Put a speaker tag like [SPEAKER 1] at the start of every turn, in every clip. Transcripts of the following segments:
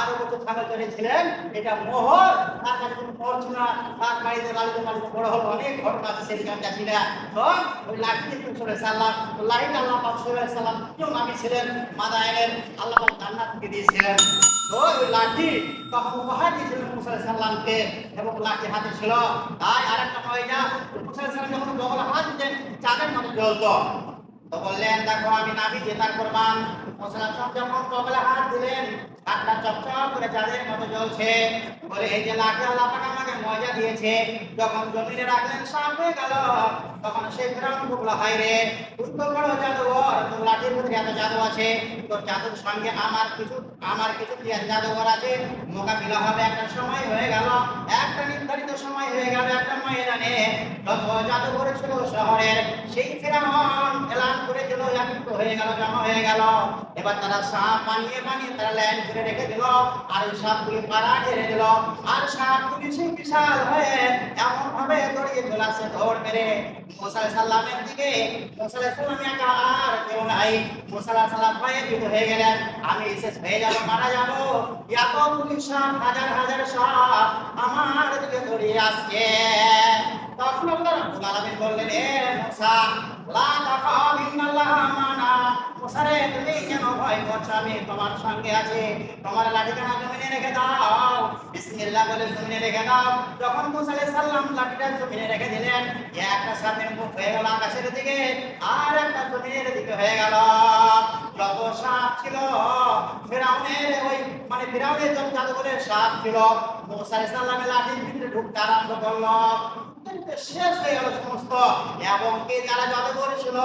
[SPEAKER 1] 12 বছর ছাগল চড়িয়েছিলেন, এটা মোহর, তার কাছে কোনো মোহর ছিল না, তার বাড়িতে বড় হলো, অনেক ঘটনা আছে সেদিকে আমি যাচ্ছি না। তো ওই লাঠি সাল্লাম, লাঠিটা আল্লাহ পাক সাল্লাম কেউ নামি ছিলেন মাদায়েনের, আল্লাহ পাক জান্নাত থেকে দিয়েছিলেন। তো ওই লাঠি তখন উপহার দিয়েছিলেন মুসা সাল্লামকে, এবং লাঠি হাতে ছিল। তাই আরেকটা মহিলা মুসা সাল্লাম যখন বগলে হাত দিতেন চাঁদের মতো জ্বলতো। তো বললেন, দেখো আমি নাবি জেতার কোরবান। মুসা সাল্লাম যখন বগলে হাত দিলেন, হাতটা চকচক করে চাঁদের মতো জ্বলছে। বলে, এই যে লাঠি আল্লাহ পাক আমাকে মজা দিয়েছে, যখন জমিনে রাখলেন সাপ হয়ে গেল। তখন সেই ফেরাউন বলল, হায় রে, তুই তো বড় জাদুঘর, তোর লাঠির ভিতরে এত জাদু আছে, তোর জাদুর সঙ্গে আমার কিছু জাদুঘর আছে, মোকাবিলা হবে। একটা সময় হয়ে গেল, একটা নির্ধারিত সময় হয়ে গেল, একটা ময়দানে যত জাদুঘর ছিল শহরের, সেই ফেরাউন এলান করে দিল, একত্র হয়ে গেল, জমা হয়ে গেল। এবার তারা সাপ বানিয়ে তারা লাইন করে রেখে দিল, আর ওই সাপগুলি পাড়া ঢেলে দিল। আর সাপগুলি সেই বিশাল হয়ে এমন ভাবে দৌড়িয়ে চলে আসে, দৌড় মেরে মুসা সাল্লামের দিকে। মুসা সাল্লাম একা, আর কেউ নাই। মুসা সাল্লাম ভয়ে ভীত হয়ে গেলেন, আমি শেষ হয়ে যাবো, মারা যাবো। এতগুলি সাপ, হাজার হাজার সাপ আমার দিকে দৌড়িয়ে আসছে। তখন আল্লাহ রাব্বুল আলামিন বললেন, এ মুসা, লা তাখাফ, ইন্নাল্লাহা মা'ানা। মুসা রে, তুমি কেন ভয় করছো? আমি তোমার সঙ্গে আছি। তোমার লাঠিখানা জমিনে রেখে দাও, বিসমিল্লাহ বলে জমিনে রেখে দাও। যখন মুসা আলাইহিস সালাম লাঠিটা জমিনে রেখে দিলেন, একটা সাপের মুখ হয়ে গেল আকাশের দিকে, আর একটা জমিনের দিকে হয়ে গেল। যত সাপ ছিল ফিরাউনের, ফিরাউনের যত জাদুঘরের সাপ ছিল, মুসা আলাইহিস সালামের লাঠির ভিতরে ঢুকতে আরম্ভ করলো। শেষ হয়ে গেল সমস্ত, এবং কি যারা জাদুঘর ছিল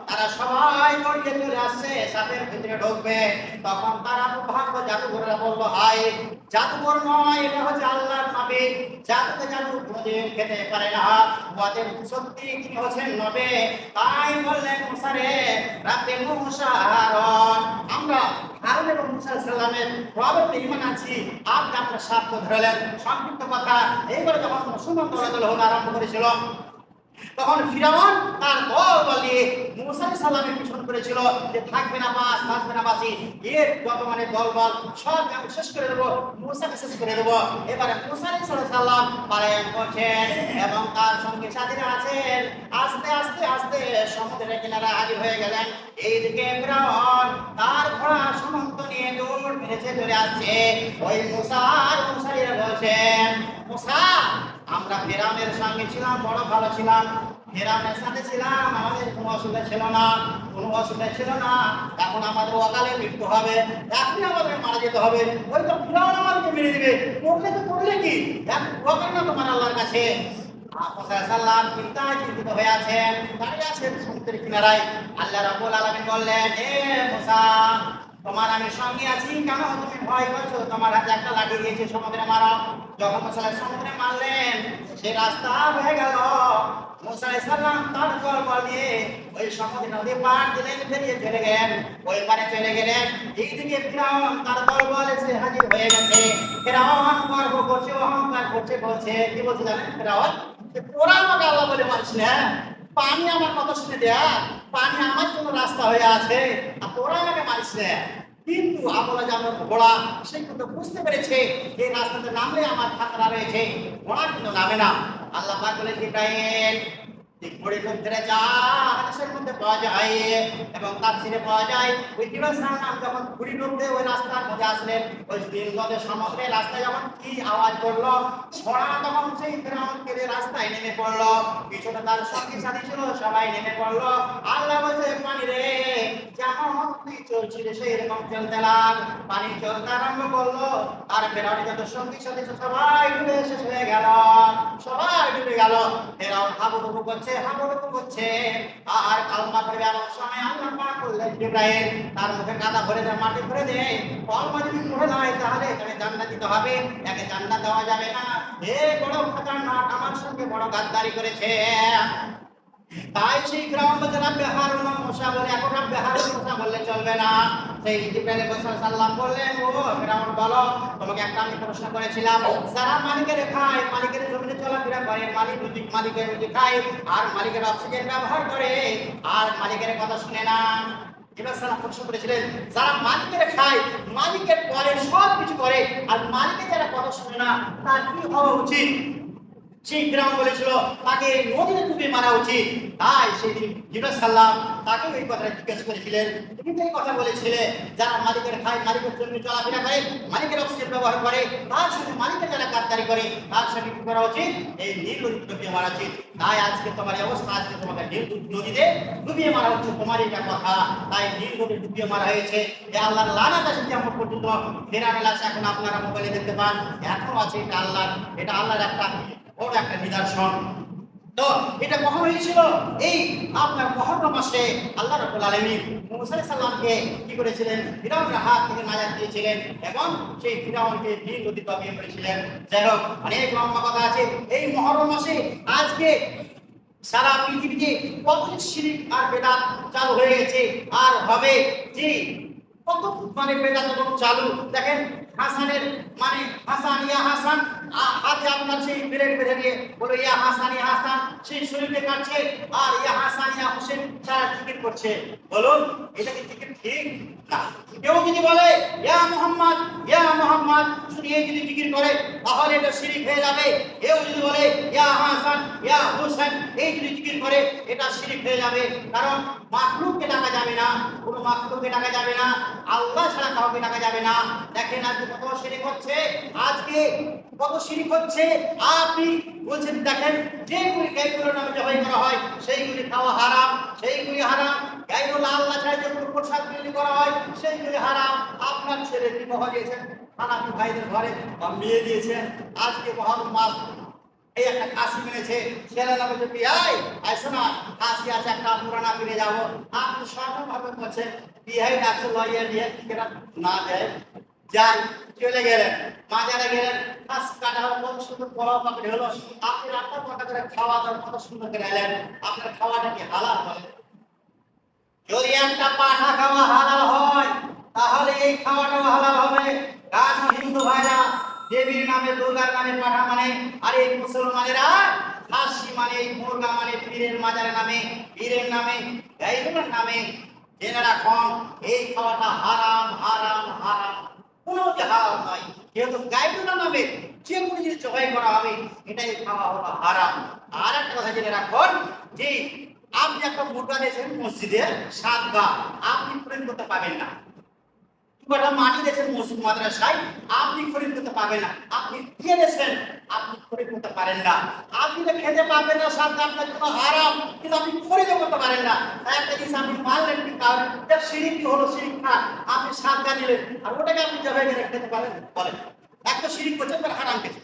[SPEAKER 1] তারা সবাই দৌড়িয়ে চলে আসছে সাপের ভিতরে ঢুকবে। তখন তারা ভাগ্য জাদুঘররা বললো, হায়, জাদুঘর নয়, এটা হচ্ছে আল্লাহর নবী। জাদুকে জাদু কোনোদিন খেতে পারে না, ওদের সত্যি তিনি হচ্ছেন নবী। তাই বললেন, মুসা রে, রাতে মুসা হারুন, আমরা হারুন এবং মুসা সাল্লামের প্রবৃত্তি ঈমান আছি, আপনি আপনার সাক্ষ্য ধরলেন। সংক্ষিপ্ত কথা, এইবারে যখন মুসলমান দল হতে আরম্ভ করেছিল, তখন ফিরাউন তার দল নিয়ে মুসা সাল্লামের পিছন করেছিল, যে থাকবে না বাস, থাকবে না বাসি, এর যত দলবল সব আমি শেষ করে দেবো, মুসাকে শেষ করে দেবো। এবারে মুসা সাল্লাম পালায়ন করছেন, এবং তার সঙ্গে সাথীরা আছেন। আস্তে আস্তে আস্তে সমুদ্রের কিনারে হাজির হয়ে গেলেন। এইদিকে ফিরাউন তার ঘোড়া সমন্ত নিয়ে দৌড় মেরেছে চলে আসছে। ওই মুসা আর মুসারিরা বলছেন, মুসা, আমরা ফিরাউনের সঙ্গে ছিলাম, বড় ভালো ছিলাম, ফিরাউনের সাথে ছিলাম, আমাদের কোনো অসুবিধা ছিল না, কোনো অসুবিধা ছিল না। এখন আমাদের অকালে মৃত্যু হবে, এখনই আমাদের মারা যেতে হবে। ওই তো ফিরাউন আমাদেরকে মেরে দিবে, করলে কি এখন না তোমার আল্লাহর কাছে। মুসা সাল্লাম চিন্তিত হয়ে আছেন, দাঁড়িয়ে আছেন সমুদ্রের কিনারায়। আল্লাহ রাব্বুল আলামিন বললেন, এ মুসা, তোমার আমি সঙ্গে আছি, কেন তুমি ভয় করছো? তোমার হাতে একটা লাঠি দিয়েছে, সমুদ্রে মারো। যখন মুসা সমুদ্রে মারলেন, সে রাস্তা হয়ে গেল। মুসা সাল্লাম তার দল নিয়ে ওই সমুদ্র নদী পার দিলেন, ফেরিয়ে চলে গেলেন, ওই পারে চলে গেলেন। এইদিকে ফিরাউন তার দল এসে হাজির হয়ে গেছে। ফিরাউন গর্ব করছে, অহংকার করছে, বলছে, কি বলছে জানেন ফিরাউন? তোরা আমাকে আল্লাহ বলে মারছিস না, পানি আমার কথা শুনে দেয়া, পানি আমার জন্য রাস্তা হয়ে আছে, আর তোরা আমাকে মারিস না। কিন্তু আবুল জামের ঘোড়া সে কিন্তু বুঝতে পেরেছে যে রাস্তাতে নামলে আমার খাতরা রয়েছে, ঘোড়া কিন্তু নামে না। আল্লাহ পাক বলে, জিব্রাইল, ঘোড়ের মধ্যে যা হাদিসের মধ্যে পাওয়া যায় এবং তাফসীরে পাওয়া যায়, ওই জিব্রাইল সাল্লাম যখন ঘুড়ির মধ্যে ওই রাস্তার মধ্যে আসলেন, ওই নীলনদের সমগ্র রাস্তায় যখন কি আওয়াজ করলো, ঘোড়া তখন সেই ফিরাউনকে রাস্তায় নেমে পড়লো, পিছনে তার সঙ্গী সাথী ছিল সবাই নেমে পড়লো। আল্লাহ বলছে, পানি রে, যেমন তুই চলছিল সেই রকম চলতে লাগ। পানি চলতে আরম্ভ করলো, আর ফেরাউনের যত সঙ্গী সাথী সবাই ডুবে শেষ হয়ে গেল, সবাই ডুবে গেল। ফেরাউন হাবুডুবু করছে, আর কালমা পড়বে এমন সময় আল্লাহ পাক বললেন, জিব্রাইল, তার মুখে কাদা ভরে দে, মাটি ভরে দে। কালমা যদি পড়ে নাই তাহলে এখানে জান্নাত দিতে হবে, একে জান্নাত দেওয়া যাবে না। এ বড় খতরনাক, আমার সঙ্গে বড় গাদ্দারি করেছে। তাই সেই ফিরাউন বলতে রাব্বে হারুন মুসা বলে, এখন রাব্বে হারুন মুসা বললে চলবে না। সেই জিব্রাইল সাল্লাল্লাহু বললেন, ও ফিরাউন, বলো, তোমাকে একটা আমি প্রশ্ন করেছিলাম, যারা মালিকের খায়, মালিকের জমিনে চলাফেরা করে, মালিকের রুজি খায়, আর মালিকের অক্সিজেন ব্যবহার করে, আর মালিকের কথা শুনে না। জিব্রাইল সাল্লাল্লাহু প্রশ্ন করেছিলেন, যারা মালিকের খায়, মালিকের পরে সব কিছু করে আর মালিকের যারা কথা শুনে না তার কি হওয়া উচিত? সেই ফিরাউন বলেছিল তাকে নদীতে ডুবিয়ে মারা উচিত। তাই সেদিন জিবরাইল সাল্লাম তাকে ওই কথাটা জিজ্ঞাসা করেছিলেন। তুমি তো এই কথা বলেছিলে যারা মালিকের খায়, মালিকের জন্য চলাফেরা করে, মালিকের অক্সিজেন ব্যবহার করে, তার সঙ্গে মালিকের যারা গাদ্দারি করে তার সঙ্গে কি করা উচিত? এই নীল নদীতে ডুবিয়ে মারা উচিত। তাই আজকে তোমার এই অবস্থা, আজকে তোমাকে নীল নদীতে ডুবিয়ে মারা হচ্ছে, তোমার এটা কথা। তাই নীল নদী ডুবিয়ে মারা হয়েছে। যে আল্লাহর লানাত আছে যেমন পর্যন্ত ফেরানের লাশ এখন আপনারা মোবাইলে দেখতে পান, এখনো আছে। এটা আল্লাহর একটা বড় একটা নিদর্শন। তো এটা কখন হয়েছিল? এই আপনার মুহররম মাসে আল্লাহ রাব্বুল আলামিন মুসা আলাইহিস সালামকে কি করেছিলেন? ফিরাউনের হাত থেকে নাজাত দিয়েছিলেন এবং সেই ফিরাউনকে নীল নদী ডুবিয়ে মেরেছিলেন। যাই হোক, অনেক লম্বা কথা আছে। এই মুহররম মাসে আজকে সারা পৃথিবীতে কত শিরক আর বেদাত চালু হয়ে গেছে আর হবে। যে কত বেদাত এবং চালু দেখেন। হাসানের হাসান, ইয়া হাসান, হাতে আপনার সেই ব্রেড বেঁধে দিয়ে বলে ইয়া হাসান ইয়া হাসান, সেই শরীরে কাটছে আর ইয়া হাসান ইয়া হোসেন সারা জিকির করছে। বলুন এটা কি জিকির ঠিক না? কেউ যদি বলে ইয়া মুহাম্মদ শুধু এই যদি জিকির করে তাহলে এটা শিরক হয়ে যাবে। কেউ যদি বলে ইয়া হাসান ইয়া হোসেন এই যদি জিকির করে এটা শিরক হয়ে যাবে। কারণ মাখলুককে ডাকা যাবে না, কোনো মাখলুককে ডাকা যাবে না, আল্লাহ ছাড়া কাউকে ডাকা যাবে না। দেখেন আজকে কত শিরক হচ্ছে, আজকে কত শিরক হচ্ছে। আপনি বলছেন দেখেন যেগুলি গায়রুল্লাহর নামে জবাই করা হয় সেইগুলি খাওয়া হারাম, সেইগুলি হারাম। গায়রুল্লাহ আল্লাহ ছাড়া যে কোনো প্রসাদ তৈরি করা হয় সেইগুলি হারাম। আপনার ছেলে বিবাহ দিয়েছেন হানাফি ভাইদের ঘরে বা বিয়ে দিয়েছেন, আজকে মহরম মাস এই একটা খাসি মেরেছে, ছেলে না বলছে বিয়াই আইসো না খাসি আছে একটা পুরানা ফিরে যাবো। আপনি স্বর্ণভাবে বলছেন বিয়াই ডাক্তার লইয়া দিয়ে কেনা না দেয় যাই চলে গেলেন, মাজারে গেলেন, খাস কাটা হলো, কত সুন্দর পোলাও পাকড়ি হলো, আপনি রান্না কটা করে খাওয়া দাওয়া কত সুন্দর করে এলেন। আপনার খাওয়াটা কি হালাল বলে? যদি একটা পাঠা খাওয়া হালাল হয় তাহলে এই খাওয়াটাও হালাল হবে। কারণ হিন্দু ভাইরা দেবীর নামে, দুর্গার নামে পাঠা মানে, আর এই মুসলমানেরা খাসি মানে, মুরগা মানে পীরের মাজারের নামে, পীরের নামে, গায়রুল্লাহর নামে জেনে রাখুন এই খাওয়াটা হারাম হারাম হারাম, কোনো হালাল নয়। যেহেতু গায়রুল্লাহর নামে যে কোনো জিনিস জবাই করা হবে এটাই খাওয়া হলো হারাম। আর একটা কথা জেনে রাখুন যে আপনি একটা মুরগা দিয়েছেন মসজিদে 7 গা, আপনি খরিদ করতে পাবেন না। দুটা মাটি দিয়েছেন মসজিদ মাদ্রাসায়, আপনি খরিদ করতে পাবেন না। আপনি দিয়ে দিয়েছেন, আপনি খরিদ করতে পারেন না। আপনি তো খেতে পারবেন না, 7 গা আপনার জন্য হারাম, কিন্তু আপনি খরিদ করতে পারেন না। তাই একটা জিনিস আপনি মানলেন কি কারণ এটা শিরক কি হলো? শিরক না। আপনি 7 গা নিলেন আর ওটাকে আপনি জবাই করে খেতে পারেন? বলেন, একটা শিরক করছেন তার হারাম খেয়েছে,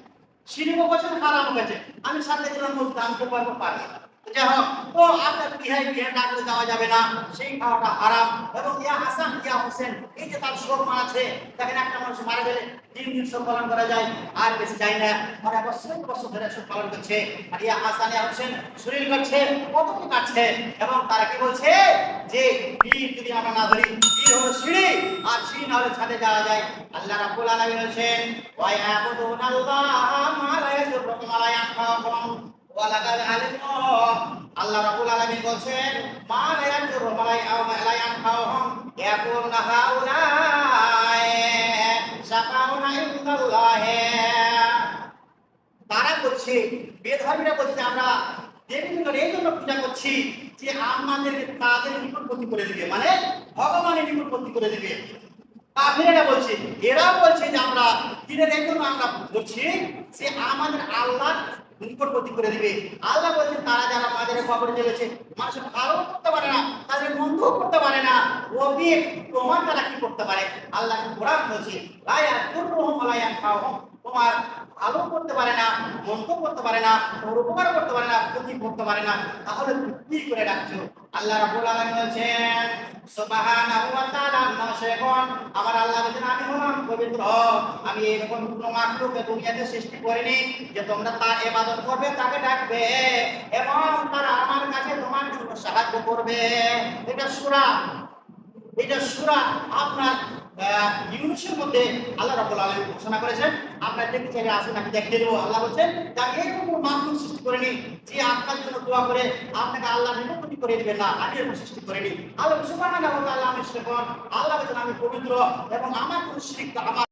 [SPEAKER 1] শিরকও করছেন হারামও খেয়েছে। আমি 7 গা দিলাম মসজিদ, আমি তো পারবো পারি না। যাই হোক, তো আপনার বিয়ে ডাকলে যাওয়া যাবে না, সেই খাওয়াটা হারাম। এবং ইয়া হাসান ইয়া হোসেন এই যে তার সম্মান আছে, দেখেন একটা মানুষ মারা গেলে 3 দিন শোক পালন করা যায়, আর বেশি যায় না। মানে বছর ধরে শোক পালন করছে। আর ইয়া হাসান ইয়া হোসেন শরীর করছে, কত কি কাটছে। এবং তারা কি বলছে যে পীর যদি আমরা না ধরি, পীর হলো সিঁড়ি, আর সিঁড়ি না হলে ছাদে যাওয়া যায়। আল্লাহ রাব্বুল আলামিন বলেছেন ওয়া ইয়াবুদুনাল্লাহা মা লা ইয়াযুররুহুম ওয়া লা ইয়ানফাউহুম। আল্লাহ রাব্বুল আলামিন বলেন মা লা ইয়াজুরু লা ইয়ানফাউহুম ইয়াকুলুনা হাউলাই শাফাউনা ইনদাল্লাহ। তারা বলছে, বেধর্মীরা বলছে আমরা দেবীগুলোর এই জন্য পূজা করছি যে আমাদেরকে তাদের নিকটবর্তী করে দিবে, মানে ভগবানের নিকটবর্তী করে দিবে। কাফিরেরা বলছে, এরা বলছে যে আমরা দিনের এই জন্য আমরা করছি যে আমাদের আল্লাহ নিকটবর্তী করে দিবে। আল্লাহ বলছেন তারা যারা মাজারে কবরে চলেছে মানুষের ভালো করতে পারে না, তাদের মন্দ করতে পারে না, রবি প্রমাণ তারা কি করতে পারে? আল্লাহ কোরআন বলছে লায়া তুররুহুম ওয়া লা ইয়ানফাউহুম, তোমার ভালো করতে পারে না, মন্দ করতে পারে না, তোমার উপকার করতে পারে না, ক্ষতি করতে পারে না, তাহলে তুমি কি করে ডাকছো? আল্লাহ রাব্বুল আলামিন বলেন সুবহানাহু ওয়া তাআলা নাশিকুন, আমার আল্লাহ বলেন আমি হলাম পবিত্র, আমি এরকম কোনো মাখলুককে দুনিয়াতে সৃষ্টি করিনি যে তোমরা তার ইবাদত করবে, তাকে ডাকবে এবং তারা আমার কাছে তোমার জন্য সাহায্য করবে। এটা সূরা আপনার ইউনূসের মধ্যে আল্লাহ রাব্বুল আলামিন ঘোষণা করেছেন। আপনারা দেখতে চাইলে আসুন আমি দেখিয়ে দেবো। আল্লাহ বলেন যে এরকম কোনো মাখলুক সৃষ্টি করিনি যে আপনার জন্য দোয়া করে আপনাকে আল্লাহর নিকটবর্তী করে দিবেন না, আমি এরকম সৃষ্টি করিনি। আল্লাহ সুবহানাহু ওয়া তাআলা আমি পবিত্র এবং আমার কোনো শিরক আমার